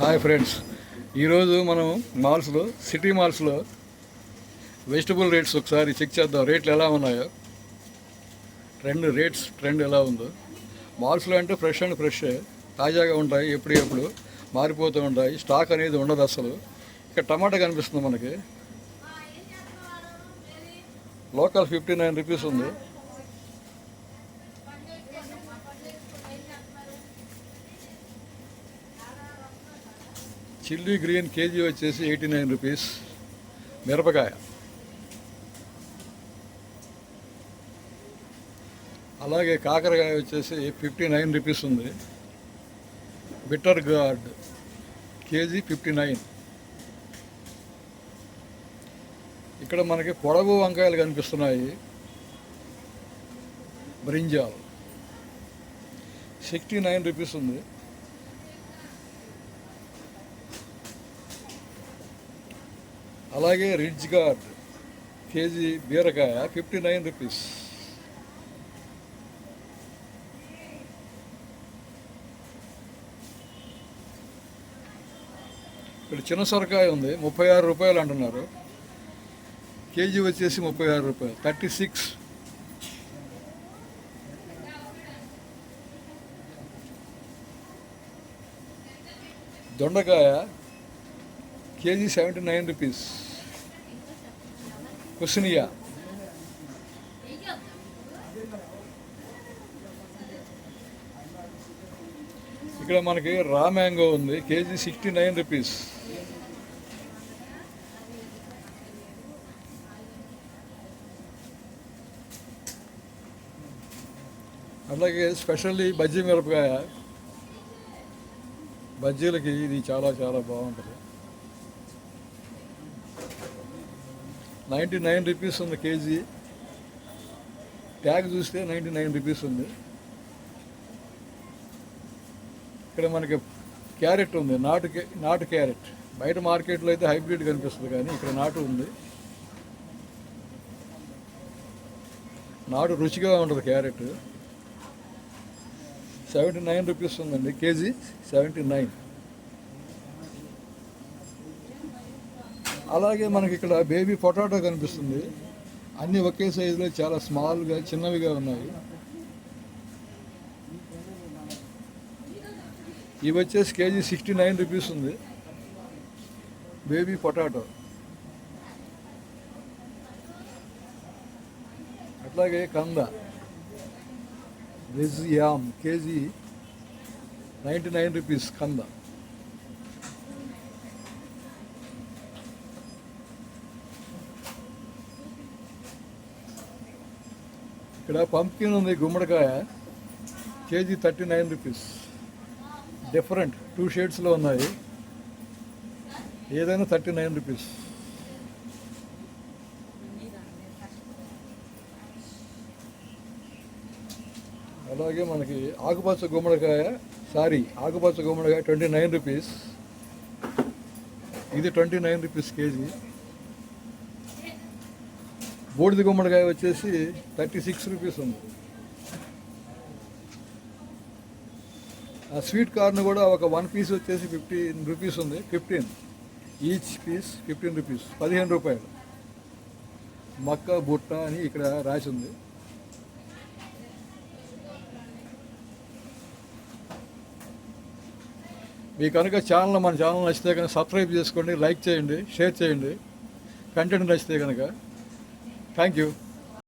Hi friends, ఈరోజు మనం మాల్స్లో city మాల్స్లో vegetable rates ఒకసారి చెక్ చేద్దాం. రేట్లు ఎలా ఉన్నాయో, ట్రెండ్ ఎలా ఉందో. మాల్స్లో అంటే ఫ్రెష్ అండ్ ఫ్రెష్ తాజాగా ఉంటాయి, ఎప్పుడు మారిపోతూ ఉంటాయి. స్టాక్ అనేది ఉండదు అసలు. ఇక్కడ టమాటా కనిపిస్తుంది మనకి, లోకల్ 59 రూపీస్ ఉంది. చిల్లీ గ్రీన్ కేజీ వచ్చేసి 89 రూపీస్. మిరపకాయ అలాగే కాకరకాయ వచ్చేసి 59 రూపీస్ ఉంది. Bitter gourd KG 59. ఇక్కడ మనకి పొడవు వంకాయలు కనిపిస్తున్నాయి. బ్రింజాల్ 69 రూపీస్ ఉంది. అలాగే రిడ్జ్ గార్డ్ కేజీ బీరకాయ 59 రూపీస్. ఇక్కడ చిన్న సొరకాయ ఉంది, 36 రూపాయలు అంటున్నారు. కేజీ వచ్చేసి 36 రూపాయలు, 36. దొండకాయ కేజీ 79 రూపీస్. కుసినియా ఇక్కడ మనకి రా మ్యాంగో ఉంది, కేజీ 69 రూపీస్. అలాగే స్పెషల్లీ బజ్జీ మిరపకాయ, బజ్జీలకి ఇది చాలా చాలా బాగుంటుంది. 99 రూపీస్ ఉంది కేజీ. ట్యాగ్ చూస్తే 99 రూపీస్ ఉంది. ఇక్కడ మనకి క్యారెట్ ఉంది, నాటు క్యారెట్. బయట మార్కెట్లో అయితే హైబ్రిడ్ కనిపిస్తుంది, కానీ ఇక్కడ నాటు ఉంది. నాటు రుచిగా ఉంటుంది క్యారెట్. 79 రూపీస్ ఉందండి కేజీ, 79. అలాగే మనకి ఇక్కడ బేబీ పొటాటో కనిపిస్తుంది. అన్నీ ఒకే సైజులో చాలా స్మాల్గా చిన్నవిగా ఉన్నాయి. ఇవి వచ్చేసి కేజీ 69 రూపీస్ ఉంది బేబీ పొటాటో. అట్లాగే కంద వెజ్ యామ్ కేజీ 99 రూపీస్ కంద. ఇక్కడ పంప్కిన్ ఉంది, గుమ్మడికాయ కేజీ 39 రూపీస్. డిఫరెంట్ 2 షేడ్స్లో ఉన్నాయి, ఏదైనా 39 రూపీస్. అలాగే మనకి ఆకుపచ్చ గుమ్మడికాయ 29 రూపీస్. ఇది 29 రూపీస్ కేజీ. బూడిద గుమ్మడికాయ వచ్చేసి 36 రూపీస్ ఉంది. ఆ స్వీట్ కార్న్ కూడా ఒక 1 పీస్ వచ్చేసి 15 రూపీస్ ఉంది. 15 ఈచ్ పీస్ 15 రూపీస్, 15 రూపాయలు. మక్క బుట్ట అని ఇక్కడ రాసి ఉంది. మీకు కనుక మన ఛానల్ నచ్చితే కనుక సబ్స్క్రైబ్ చేసుకోండి, లైక్ చేయండి, షేర్ చేయండి. కంటెంట్ నచ్చితే కనుక. Thank you.